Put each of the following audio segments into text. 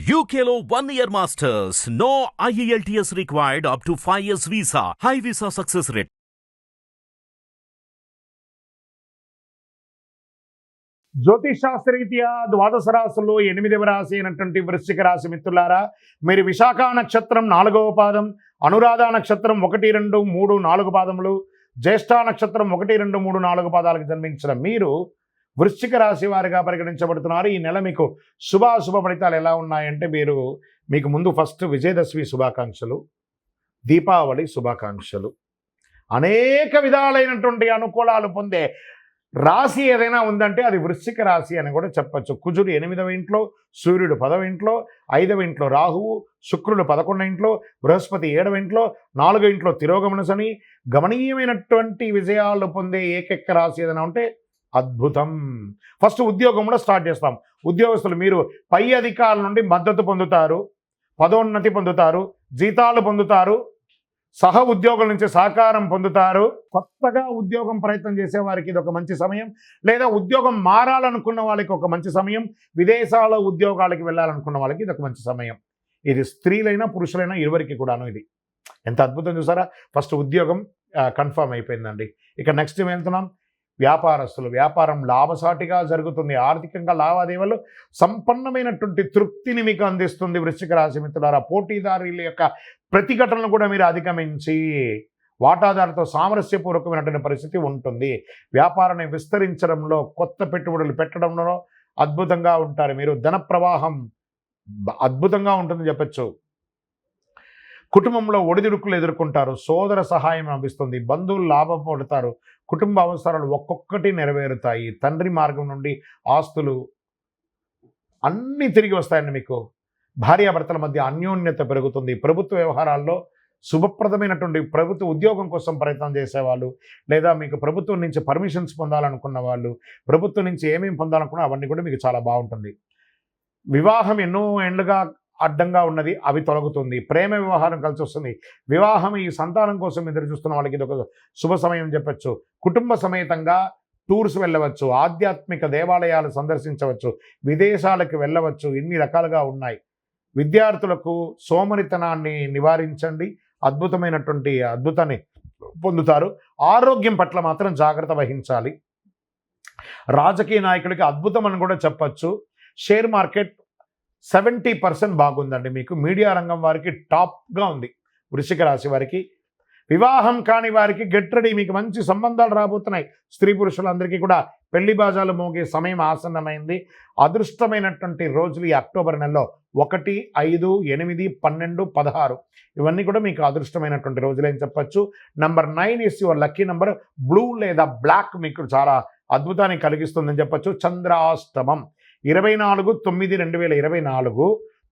UKLO 1 year masters. No IELTS required up to 5 years visa. High visa success rate. జ్యోతిషాస్త్రరీత్యా ద్వాదశ రాశుల్లో 8వ రాశి అయినటువంటి వృశ్చిక రాశి మిత్రులారా, మీరు విశాఖ నక్షత్రం 4వ పాదం, అనురాధ నక్షత్రం 1, 2, 3, 4 పాదములు, జ్యేష్ఠ నక్షత్రం 1, 2, 3, 4 పాదాలకు జన్మించిన మీరు వృశ్చిక రాశి వారిగా పరిగణించబడుతున్నారు. ఈ నెల మీకు శుభాశుభ ఫలితాలు ఎలా ఉన్నాయంటే, మీకు ముందు ఫస్ట్ విజయదశమి శుభాకాంక్షలు, దీపావళి శుభాకాంక్షలు. అనేక విధాలైనటువంటి అనుకూలాలు పొందే రాశి ఏదైనా ఉందంటే అది వృశ్చిక రాశి అని కూడా చెప్పచ్చు. కుజుడు 8వ ఇంట్లో, సూర్యుడు 10వ ఇంట్లో, 5వ ఇంట్లో రాహువు, శుక్రుడు 11వ ఇంట్లో, బృహస్పతి 7వ ఇంట్లో, 4వ ఇంట్లో తిరోగమన శని. గమనీయమైనటువంటి విజయాలు పొందే ఏకైక రాశి ఏదైనా ఉంటే అద్భుతం. ఫస్ట్ ఉద్యోగం కూడా స్టార్ట్ చేస్తాం. ఉద్యోగస్తులు మీరు పై అధికారుల నుండి మద్దతు పొందుతారు, పదోన్నతి పొందుతారు, జీతాలు పొందుతారు, సహ ఉద్యోగుల నుంచి సహకారం పొందుతారు. కొత్తగా ఉద్యోగం ప్రయత్నం చేసే వారికి ఇది ఒక మంచి సమయం, లేదా ఉద్యోగం మారాలనుకున్న వాళ్ళకి ఒక మంచి సమయం, విదేశాల ఉద్యోగాలకి వెళ్ళాలనుకున్న వాళ్ళకి ఇది ఒక మంచి సమయం. ఇది స్త్రీలైనా పురుషులైనా ఇరువురికి కూడాను. ఇది ఎంత అద్భుతం చూసారా. ఫస్ట్ ఉద్యోగం కన్ఫర్మ్ అయిపోయిందండి. ఇక నెక్స్ట్ వెళ్తున్నాం. వ్యాపారస్తులు, వ్యాపారం లాభసాటిగా జరుగుతుంది. ఆర్థికంగా లావాదేవీలు సంపన్నమైనటువంటి తృప్తిని మీకు అందిస్తుంది. వృశ్చిక రాశి మిత్రులారా, పోటీదారుల యొక్క ప్రతిఘటనలు కూడా మీరు అధిగమించి వాటాదారులతో సామరస్యపూర్వకమైనటువంటి పరిస్థితి ఉంటుంది. వ్యాపారాన్ని విస్తరించడంలో, కొత్త పెట్టుబడులు పెట్టడంలో అద్భుతంగా ఉంటారు. మీరు ధన ప్రవాహం అద్భుతంగా ఉంటుందని చెప్పచ్చు. కుటుంబంలో ఒడిదుడుకులు ఎదుర్కొంటారు, సోదర సహాయం లభిస్తుంది, బంధువులు లాభపడతారు, కుటుంబ అవసరాలు ఒక్కొక్కటి నెరవేరుతాయి. తండ్రి మార్గం నుండి ఆస్తులు అన్నీ తిరిగి వస్తాయండి. మీకు భార్యాభర్తల మధ్య అన్యోన్యత పెరుగుతుంది. ప్రభుత్వ వ్యవహారాల్లో శుభప్రదమైనటువంటి ప్రభుత్వ ఉద్యోగం కోసం ప్రయత్నం చేసేవాళ్ళు, లేదా మీకు ప్రభుత్వం నుంచి పర్మిషన్స్ పొందాలనుకున్న వాళ్ళు, ప్రభుత్వం నుంచి ఏమేమి పొందాలనుకున్నా అవన్నీ కూడా మీకు చాలా బాగుంటుంది. వివాహం ఎన్నో ఏళ్ళుగా అడ్డంగా ఉన్నది, అవి తొలగుతుంది. ప్రేమ వ్యవహారం కలిసి వస్తుంది. వివాహం ఈ సంతానం కోసం ఎదురు చూస్తున్న వాళ్ళకి ఇది ఒక శుభ సమయం చెప్పచ్చు. కుటుంబ సమేతంగా టూర్స్ వెళ్ళవచ్చు, ఆధ్యాత్మిక దేవాలయాలు సందర్శించవచ్చు, విదేశాలకు వెళ్ళవచ్చు. ఇన్ని రకాలుగా ఉన్నాయి. విద్యార్థులకు సోమరితనాన్ని నివారించండి, అద్భుతాన్ని పొందుతారు. ఆరోగ్యం పట్ల మాత్రం జాగ్రత్త వహించాలి. రాజకీయ నాయకులకి అద్భుతం అని కూడా చెప్పచ్చు. షేర్ మార్కెట్ 70% బాగుందండి. మీకు మీడియా రంగం వారికి టాప్గా ఉంది. వృశ్చిక రాశి వారికి, వివాహం కాని వారికి గెట్ రెడీ, మీకు మంచి సంబంధాలు రాబోతున్నాయి. స్త్రీ పురుషులందరికీ కూడా పెళ్లి బాజాలు మోగే సమయం ఆసన్నమైంది. అదృష్టమైనటువంటి రోజులు ఈ అక్టోబర్ నెలలో 1, 5, 8, 12, 16 ఇవన్నీ కూడా మీకు అదృష్టమైనటువంటి రోజులని చెప్పచ్చు. Number 9 is your lucky number. Blue లేదా బ్లాక్ మీకు చాలా అద్భుతాన్ని కలిగిస్తుందని చెప్పచ్చు. చంద్రాష్టమం 24/9/2024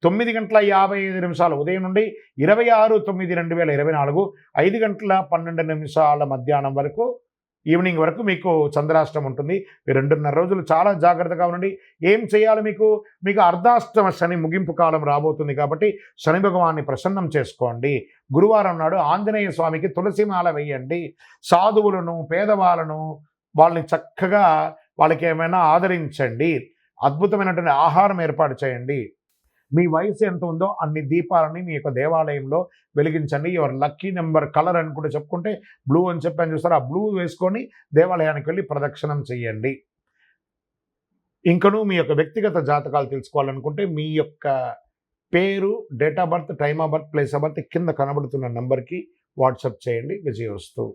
9:55 ఉదయం నుండి 26/9/2024 5:12 మధ్యాహ్నం వరకు, ఈవినింగ్ వరకు మీకు చంద్రాష్టమం ఉంటుంది. 2.5 రోజులు చాలా జాగ్రత్తగా ఉండండి. ఏం చేయాలి? మీకు అర్ధాష్టమ శని ముగింపు కాలం రాబోతుంది కాబట్టి శని భగవాన్ని ప్రసన్నం చేసుకోండి. గురువారం నాడు ఆంజనేయ స్వామికి తులసిమాల వేయండి. సాధువులను, పేదవాళ్ళను వాళ్ళని చక్కగా వాళ్ళకి ఏమైనా ఆదరించండి. అద్భుతమైనటువంటి ఆహారం ఏర్పాటు చేయండి. మీ వయసు ఎంత ఉందో అన్ని దీపాలని మీ యొక్క దేవాలయంలో వెలిగించండి. యువర్ లక్కీ నెంబర్ కలర్ అని కూడా చెప్పుకుంటే బ్లూ అని చెప్పని చూస్తారు. ఆ బ్లూ వేసుకొని దేవాలయానికి వెళ్ళి ప్రదక్షిణం చేయండి. ఇంకనూ మీ యొక్క వ్యక్తిగత జాతకాలు తెలుసుకోవాలనుకుంటే మీ యొక్క పేరు, date of birth, time of birth, place of birth కింద కనబడుతున్న నంబర్కి వాట్సాప్ చేయండి. విజయోస్తు.